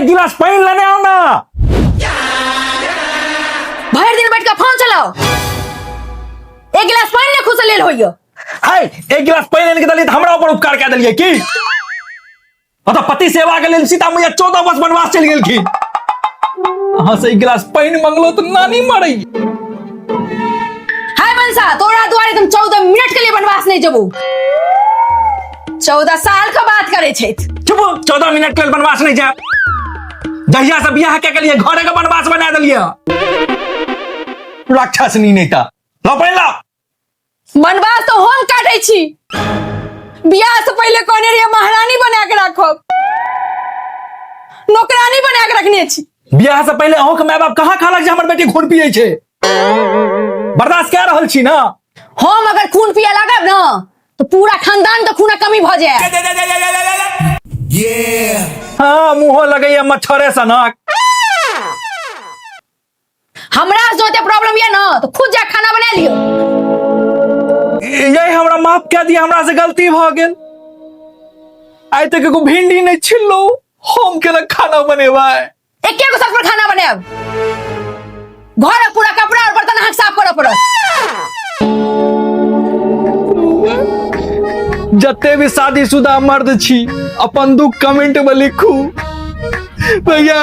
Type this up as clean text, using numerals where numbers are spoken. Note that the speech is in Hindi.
एक गिलास पानी लेने आओ ना। भर दिन बैठ के फोन चलाओ, एक गिलास पानी ने खुद से ले लो। हाय, एक गिलास पानी लेने के दलिए हमरा ऊपर उपकार कह दिलिए की? मतलब पति सेवा के लिए सीता मैया 14 वर्ष वनवास चल गेल की। अहाँ से एक गिलास पानी मंगलो तो नानी मरई। हाय मनसा, तोरा द्वारे तुम 14 मिनट के लिए वनवास नहीं जबू। 14 साल का बात करे छे। चुप, 14 मिनट के लिए वनवास नहीं जाए। जहिया से बियाह के लिए घरे का वनवास बना दिलिए। राक्षसनी नेता लो पानी ला। वनवास तो हम काटे छी, बियाह से पहले कहने रहिए महारानी बना के रखो, नौकरानी बना के रखने छी। बियाह से पहले अहों के माय बाप कहाँ खालक जे हमर बेटी खून पिए छे? बर्दाश्त कह रहल छी ना। हम अगर खून पिए लागब ना तो पूरा खानदान के खून कमी भ जाए। हाँ, मुंह लगैया मच्छरे सनक। हमरा से जोते प्रॉब्लम ये ना तो खुद जा खाना बना लियो। यही हमरा माफ कह दिया, हमरा से गलती भ गेल। आइ तक एगो भिंडी नहीं छिललो, हम केना खाना बनेबै? एके गो सब पर खाना बनाब, घर पूरा कपड़ा और बर्तन हाथ साफ करऽ पड़त। जते भी शादीशुदा मर्द छी अपन दुख कमेंट में लिखू भैया।